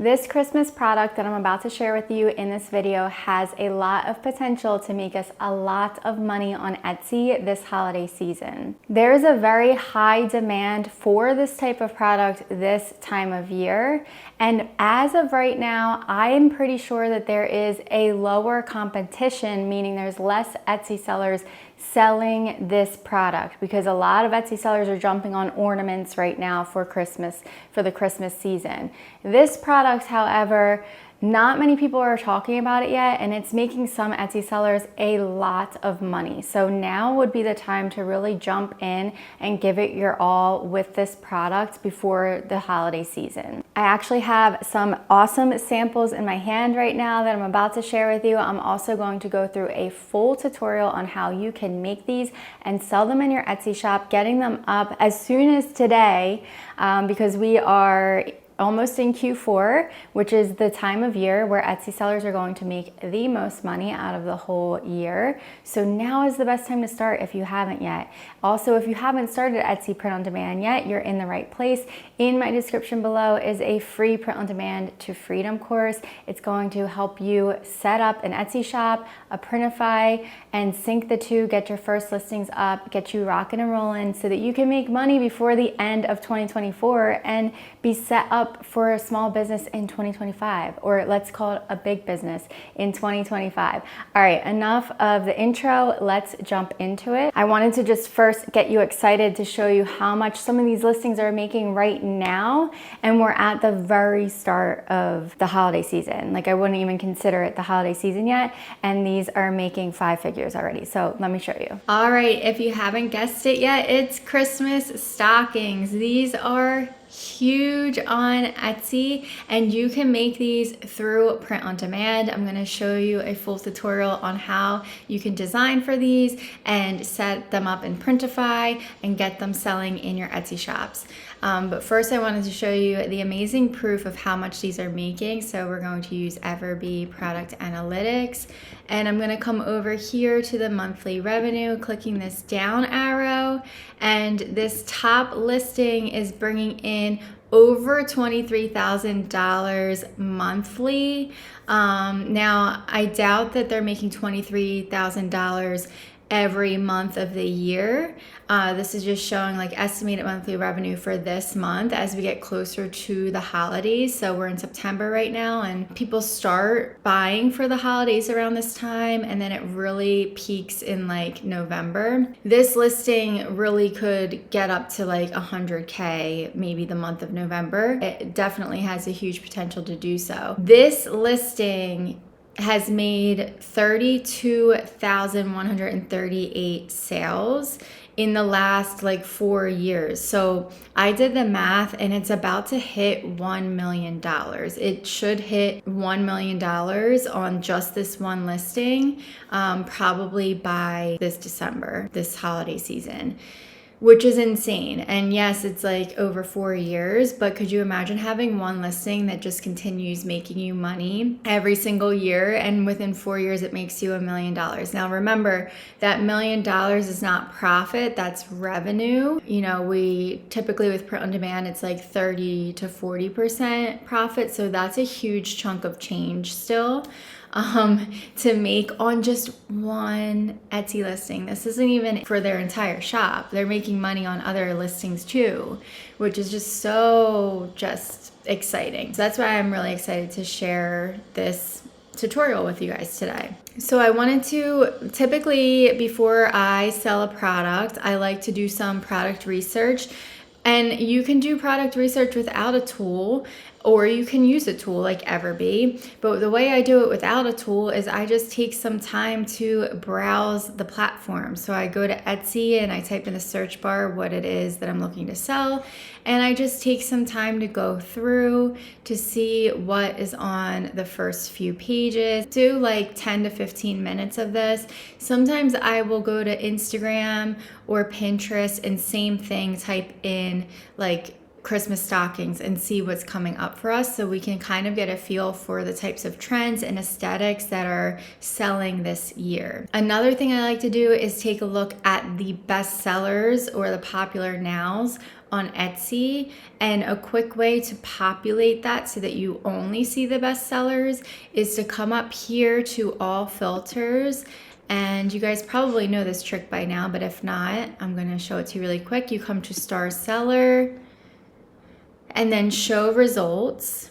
This Christmas product that I'm about to share with you in this video has a lot of potential to make us a lot of money on Etsy this holiday season. There is a very high demand for this type of product this time of year, and as of right now, I am pretty sure that there is a lower competition, meaning there's less Etsy sellers selling this product because a lot of Etsy sellers are jumping on ornaments right now for Christmas, for the Christmas season. This product, however, not many people are talking about it yet, and it's making some Etsy sellers a lot of money. So now would be the time to really jump in and give it your all with this product before the holiday season. I actually have some awesome samples in my hand right now that I'm about to share with you. I'm also going to go through a full tutorial on how you can make these and sell them in your Etsy shop, getting them up as soon as today because we are almost in Q4, which is the time of year where Etsy sellers are going to make the most money out of the whole year. So now is the best time to start if you haven't yet. Also, if you haven't started Etsy print on demand yet, you're in the right place. In my description below is a free print on demand to freedom course. It's going to help you set up an Etsy shop, a Printify, and sync the two, get your first listings up, get you rocking and rolling so that you can make money before the end of 2024 and be set up for a small business in 2025, or let's call it a big business in 2025. All right, enough of the intro, let's jump into it. I wanted to just first get you excited to show you how much some of these listings are making right now, and we're at the very start of the holiday season. Like I wouldn't even consider it the holiday season yet, and these are making 5 figures already. So let me show you. All right, if you haven't guessed it yet, it's Christmas stockings. These are huge on Etsy, and you can make these through print on demand. I'm going to show you a full tutorial on how you can design for these and set them up in Printify and get them selling in your Etsy shops. But first I wanted to show you the amazing proof of how much these are making. So we're going to use EVERBEE Product Analytics, and I'm going to come over here to the monthly revenue, clicking this down arrow, and this top listing is bringing in over $23,000 monthly. Now I doubt that they're making $23,000 every month of the year. This is just showing like estimated monthly revenue for this month as we get closer to the holidays. So we're in September right now, and people start buying for the holidays around this time, and then it really peaks in like November. This listing really could get up to like 100K maybe the month of November. It definitely has a huge potential to do so. This listing has made 32,138 sales in the last like 4 years. So I did the math, and it's about to hit $1 million. It should hit $1 million on just this one listing, probably by this December, this holiday season, which is insane. And yes, it's like over 4 years, but could you imagine having one listing that just continues making you money every single year, and within 4 years it makes you $1 million? Now remember, that $1 million is not profit, that's revenue. You know, we typically with print on demand, it's like 30 to 40% profit, so that's a huge chunk of change still to make on just one Etsy listing. This isn't even for their entire shop. They're making money on other listings too, which is just so exciting. So that's why I'm really excited to share this tutorial with you guys today. So I wanted to, typically before I sell a product, I like to do some product research. And you can do product research without a tool, or you can use a tool like EVERBEE. But the way I do it without a tool is I just take some time to browse the platform. So I go to Etsy and I type in the search bar what it is that I'm looking to sell. And I just take some time to go through to see what is on the first few pages. Do like 10 to 15 minutes of this. Sometimes I will go to Instagram or Pinterest and same thing, type in like Christmas stockings and see what's coming up for us, so we can kind of get a feel for the types of trends and aesthetics that are selling this year. Another thing I like to do is take a look at the best sellers or the popular nows on Etsy, and a quick way to populate that so that you only see the best sellers is to come up here to all filters. And you guys probably know this trick by now, but if not, I'm gonna show it to you really quick. You come to star seller and then show results.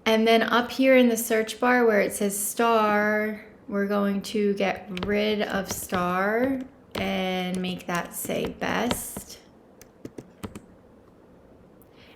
And then up here in the search bar where it says star, we're going to get rid of star and make that say best.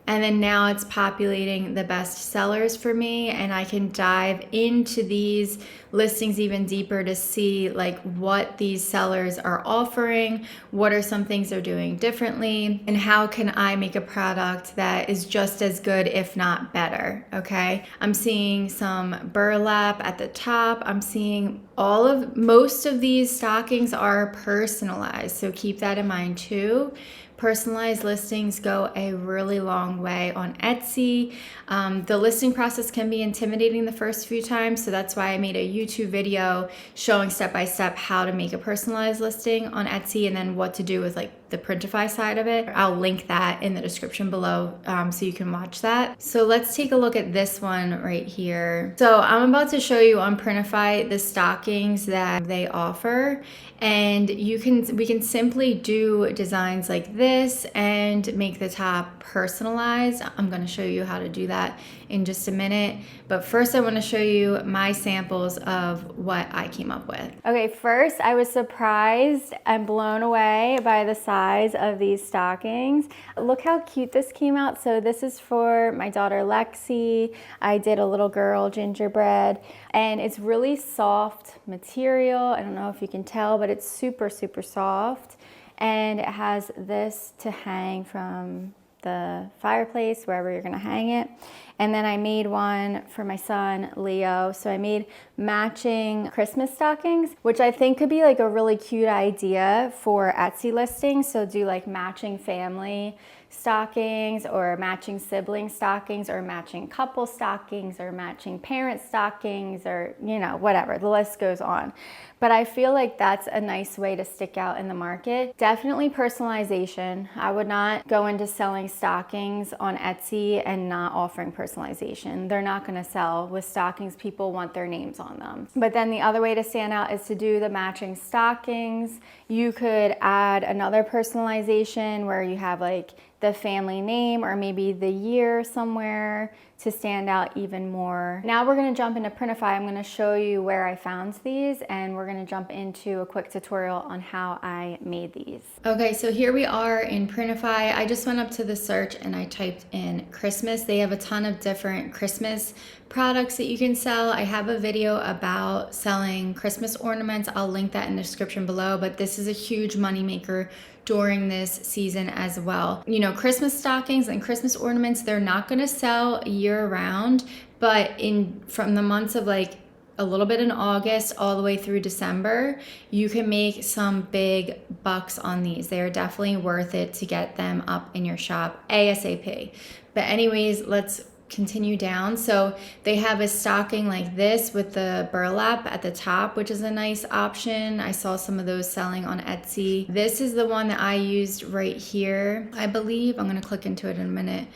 And then now it's populating the best sellers for me, and I can dive into these listings even deeper to see like what these sellers are offering, what are some things they're doing differently, and how can I make a product that is just as good, if not better, okay? I'm seeing some burlap at the top. I'm seeing most of these stockings are personalized, so keep that in mind too. Personalized listings go a really long way on Etsy. The listing process can be intimidating the first few times, so that's why I made a YouTube video showing step-by-step how to make a personalized listing on Etsy and then what to do with like the Printify side of it. I'll link that in the description below so you can watch that. So let's take a look at this one right here. So I'm about to show you on Printify the stockings that they offer, and we can simply do designs like this and make the top personalized. I'm going to show you how to do that in just a minute, but first I want to show you my samples of what I came up with. Okay, first I was surprised and blown away by the size of these stockings. Look how cute this came out. So this is for my daughter Lexi. I did a little girl gingerbread, and it's really soft material. I don't know if you can tell, but it's super, super soft. And it has this to hang from the fireplace, wherever you're gonna hang it. And then I made one for my son, Leo. So I made matching Christmas stockings, which I think could be like a really cute idea for Etsy listings. So do like matching family stockings or matching sibling stockings or matching couple stockings or matching parent stockings, or you know, whatever, the list goes on. But I feel like that's a nice way to stick out in the market. Definitely personalization. I would not go into selling stockings on Etsy and not offering personalization. They're not gonna sell. With stockings, people want their names on them. But then the other way to stand out is to do the matching stockings. You could add another personalization where you have like the family name or maybe the year somewhere to stand out even more. Now we're gonna jump into Printify. I'm gonna show you where I found these, and we're gonna jump into a quick tutorial on how I made these. Okay, so here we are in Printify. I just went up to the search and I typed in Christmas. They have a ton of different Christmas products that you can sell. I have a video about selling Christmas ornaments. I'll link that in the description below, but this is a huge moneymaker during this season as well. You know, Christmas stockings and Christmas ornaments, they're not gonna sell year round, but from the months of like a little bit in August all the way through December, you can make some big bucks on these. They are definitely worth it to get them up in your shop ASAP. But anyways, let's continue down. So they have a stocking like this with the burlap at the top, which is a nice option. I saw some of those selling on Etsy. This is the one that I used right here, I believe. I'm gonna click into it in a minute.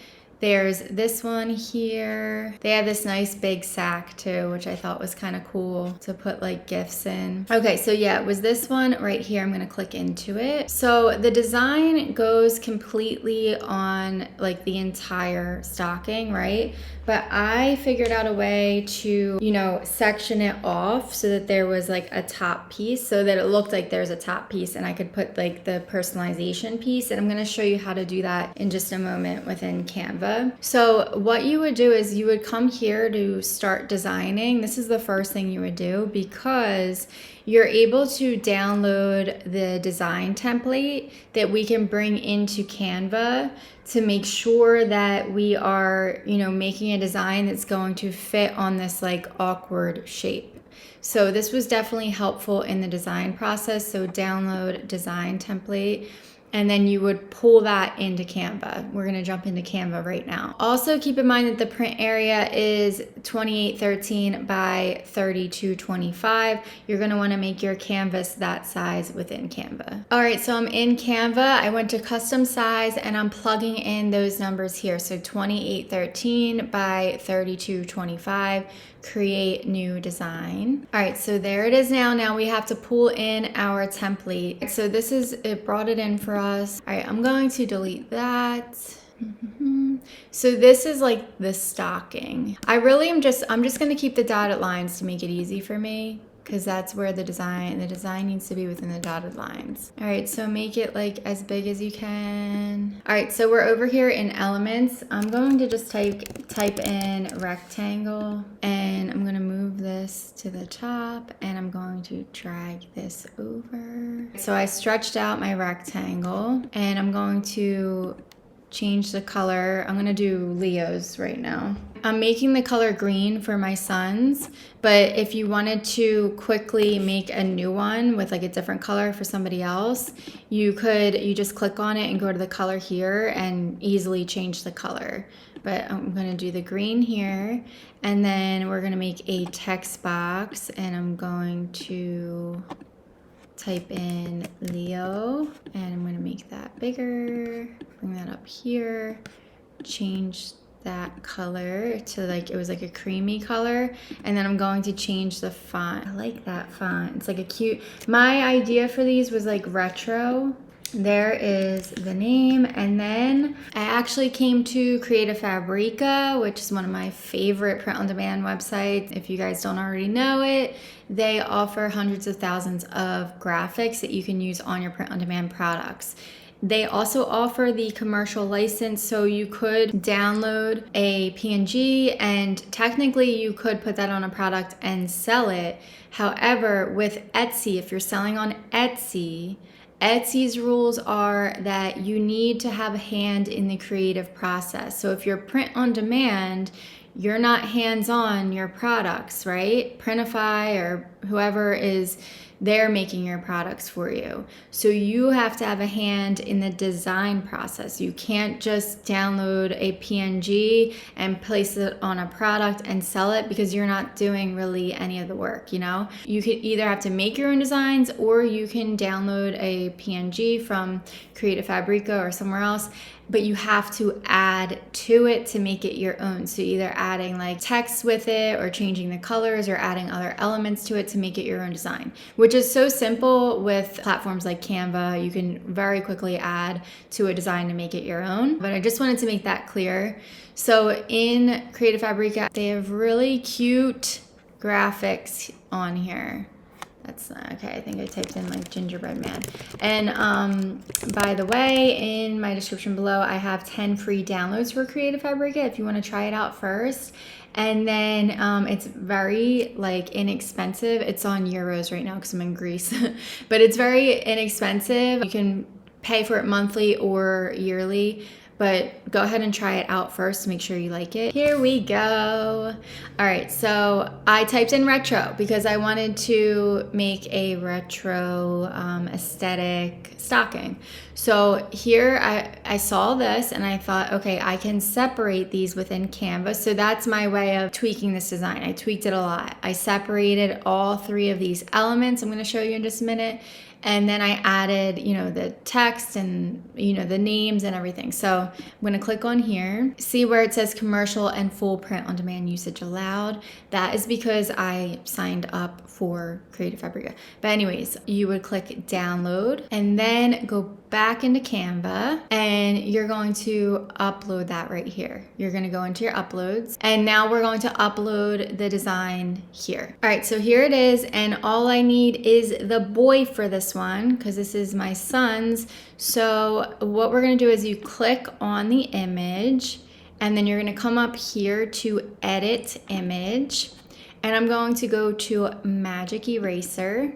There's this one here. They have this nice big sack too, which I thought was kind of cool to put like gifts in. Okay, so yeah, it was this one right here. I'm gonna click into it. So the design goes completely on like the entire stocking, right? But I figured out a way to, you know, section it off so that there was like a top piece, so that it looked like there's a top piece and I could put like the personalization piece. And I'm gonna show you how to do that in just a moment within Canva. So what you would do is you would come here to start designing. This is the first thing you would do, because you're able to download the design template that we can bring into Canva to make sure that we are, you know, making a design that's going to fit on this like awkward shape. So this was definitely helpful in the design process. So download design template. and then you would pull that into Canva. We're gonna jump into Canva right now. Also keep in mind that the print area is 2813 by 3225. You're gonna wanna make your canvas that size within Canva. All right, so I'm in Canva. I went to custom size and I'm plugging in those numbers here. So 2813 by 3225. Create new design. All right, so there it is now. Now we have to pull in our template. So this is, it brought it in for us. All right, I'm going to delete that. So this is like the stocking. I'm just gonna keep the dotted lines to make it easy for me, because that's where the design needs to be within the dotted lines. All right, so make it like as big as you can. All right, so we're over here in elements. I'm going to just type in rectangle, and I'm gonna move this to the top, and I'm going to drag this over. So I stretched out my rectangle, and I'm going to change the color. I'm gonna do Leo's right now. I'm making the color green for my sons, but if you wanted to quickly make a new one with like a different color for somebody else, you just click on it and go to the color here and easily change the color. But I'm gonna do the green here, and then we're gonna make a text box, and I'm going to type in Leo, and I'm gonna make that bigger, bring that up here, change that color to like, it was like a creamy color, and then I'm going to change the font. I like that font. It's like a cute, my idea for these was like retro. There is the name, and then I actually came to create a Fabrica, which is one of my favorite print-on-demand websites. If you guys don't already know it, they offer hundreds of thousands of graphics that you can use on your print-on-demand products. They also offer the commercial license, so you could download a PNG and technically you could put that on a product and sell it. However, with Etsy, if you're selling on Etsy, Etsy's rules are that you need to have a hand in the creative process. So if you're print on demand, you're not hands-on your products, right? Printify or whoever is there making your products for you. So you have to have a hand in the design process. You can't just download a PNG and place it on a product and sell it, because you're not doing really any of the work, you know? You could either have to make your own designs, or you can download a PNG from Create a Fabrica or somewhere else, but you have to add to it to make it your own. So either adding like text with it, or changing the colors, or adding other elements to it to make it your own design, which is so simple with platforms like Canva. You can very quickly add to a design to make it your own. But I just wanted to make that clear. So in Create a Fabrica, they have really cute graphics on here. That's not okay. I think I typed in like gingerbread man. And by the way, in my description below, I have 10 free downloads for Create a Fabrica if you want to try it out first. And then it's very like inexpensive. It's on euros right now because I'm in Greece, but it's very inexpensive. You can pay for it monthly or yearly, but go ahead and try it out first to make sure you like it. Here we go. All right, so I typed in retro because I wanted to make a retro aesthetic stocking. So here I saw this and I thought, okay, I can separate these within Canva. So that's my way of tweaking this design. I tweaked it a lot. I separated all three of these elements. I'm gonna show you in just a minute. And then I added, you know, the text and, you know, the names and everything. So I'm gonna click on here, see where it says commercial and full print on demand usage allowed. That is because I signed up for Create a Fabrica. But anyways, you would click download and then go back into Canva and you're going to upload that right here. You're gonna go into your uploads and now we're going to upload the design here. All right, so here it is, and all I need is the boy for this one because this is my son's. So what we're gonna do is you click on the image and then you're gonna come up here to edit image, and I'm going to go to magic eraser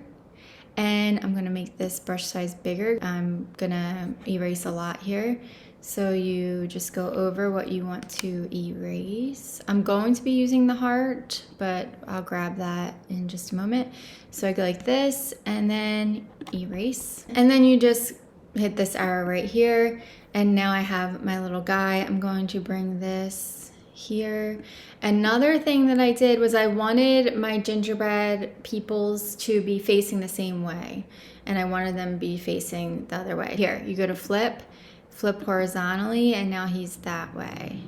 and I'm gonna make this brush size bigger. I'm gonna erase a lot here. So you just go over what you want to erase. I'm going to be using the heart, but I'll grab that in just a moment. So I go like this and then erase. And then you just hit this arrow right here, and now I have my little guy. I'm going to bring this here. Another thing that I did was I wanted my gingerbread peoples to be facing the same way, and I wanted them to be facing the other way. Here, you go to flip horizontally, and now he's that way.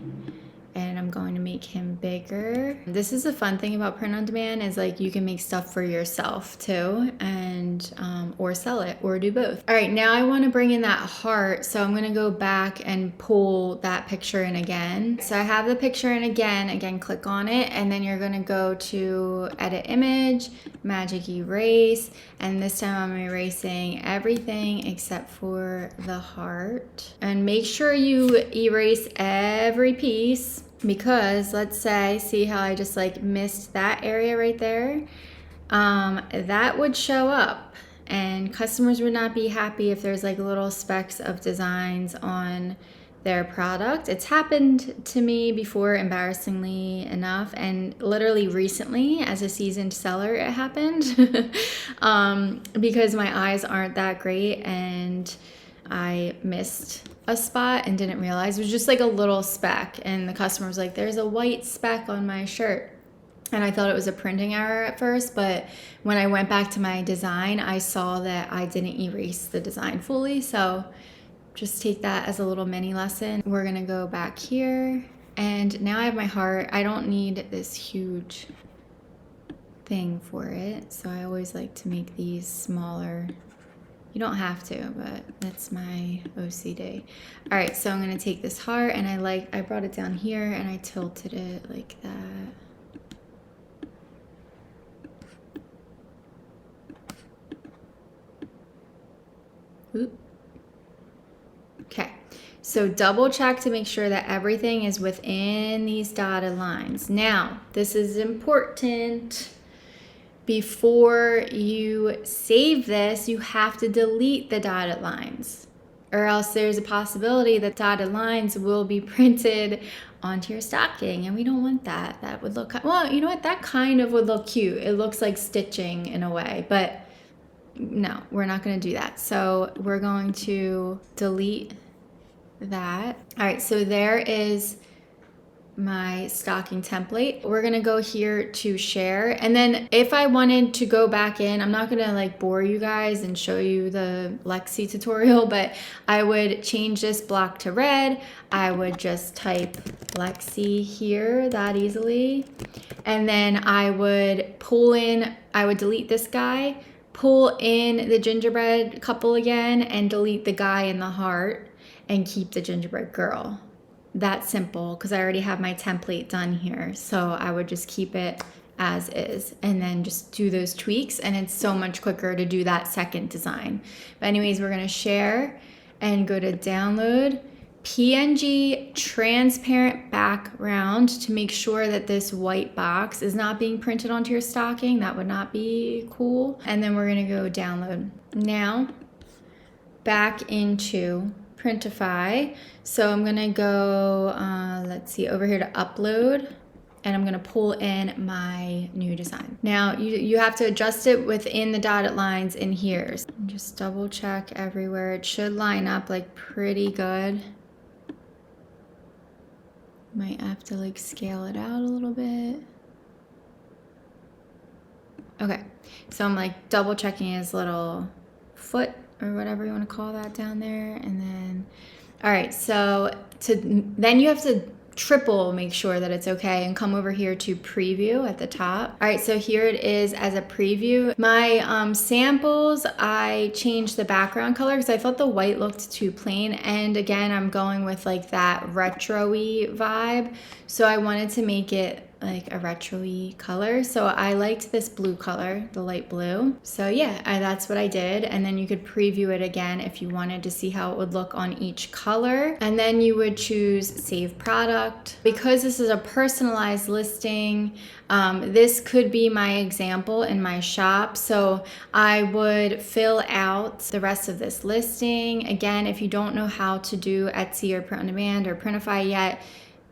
And I'm going to make him bigger. This is the fun thing about print on demand, is like you can make stuff for yourself too, and or sell it, or do both. All right, now I want to bring in that heart, so I'm gonna go back and pull that picture in again. So I have the picture in again, click on it, and then you're gonna go to edit image, magic erase, and this time I'm erasing everything except for the heart. And make sure you erase every piece, because let's say, see how I just like missed that area right there? That would show up, and customers would not be happy if there's like little specks of designs on their product. It's happened to me before, embarrassingly enough, and literally recently as a seasoned seller it happened because my eyes aren't that great, and I missed a spot and didn't realize. It was just like a little speck, and the customer was like, there's a white speck on my shirt. And I thought it was a printing error at first, but when I went back to my design, I saw that I didn't erase the design fully. So just take that as a little mini lesson. We're gonna go back here, and now I have my heart. I don't need this huge thing for it, so I always like to make these smaller. You don't have to, but that's my OCD. All right, so I'm gonna take this heart, and I brought it down here and I tilted it like that. Oop. Okay, so double check to make sure that everything is within these dotted lines. Now, this is important. Before you save this, you have to delete the dotted lines, or else there's a possibility that dotted lines will be printed onto your stocking, and we don't want that. That would look, well, you know what? That kind of would look cute. It looks like stitching in a way, but no, we're not going to do that. So we're going to delete that. All right, so there is my stocking template. We're gonna go here to share, and then if I wanted to go back in, I'm not gonna like bore you guys and show you the Lexi tutorial, but I would change this block to red. I would just type Lexi here that easily, and then I would pull in, I would delete this guy, pull in the gingerbread couple again, and delete the guy in the heart, and keep the gingerbread girl. That simple, because I already have my template done here. So I would just keep it as is, and then just do those tweaks, and it's so much quicker to do that second design. But anyways, we're gonna share and go to download PNG transparent background to make sure that this white box is not being printed onto your stocking. That would not be cool. And then we're gonna go download. Now, back into Printify. So I'm gonna go, let's see, over here to upload, and I'm gonna pull in my new design. Now you have to adjust it within the dotted lines in here. Just double check everywhere. It should line up like pretty good. Might have to like scale it out a little bit. Okay, so I'm like double checking his little foot, or whatever you want to call that down there, and then, all right, so then you have to triple make sure that it's okay, and come over here to preview at the top. All right, so here it is as a preview. My samples, I changed the background color because I thought the white looked too plain, and again, I'm going with like that retro-y vibe, so I wanted to make it like a retro-y color. So I liked this blue color, the light blue. So yeah, that's what I did. And then you could preview it again if you wanted to see how it would look on each color. And then you would choose save product. Because this is a personalized listing, this could be my example in my shop. So I would fill out the rest of this listing. Again, if you don't know how to do Etsy or print on demand or Printify yet,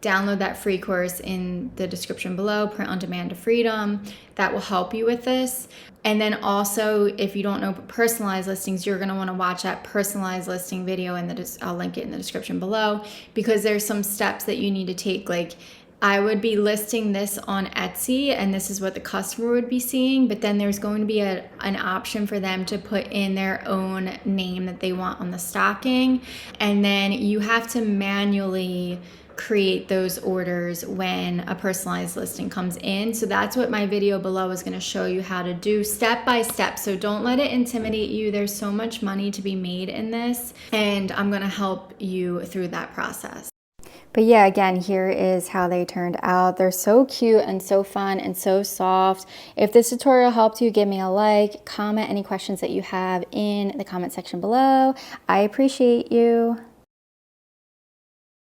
download that free course in the description below, Print on Demand to Freedom. That will help you with this. And then also, if you don't know personalized listings, you're gonna wanna watch that personalized listing video, and I'll link it in the description below, because there's some steps that you need to take. Like, I would be listing this on Etsy, and this is what the customer would be seeing, but then there's going to be an option for them to put in their own name that they want on the stocking, and then you have to manually create those orders when a personalized listing comes in. So that's what my video below is going to show you how to do step by step. So don't let it intimidate you. There's so much money to be made in this, and I'm going to help you through that process. But yeah, again, here is how they turned out. They're so cute and so fun and so soft. If this tutorial helped you, give me a like, comment any questions that you have in the comment section below. I appreciate you.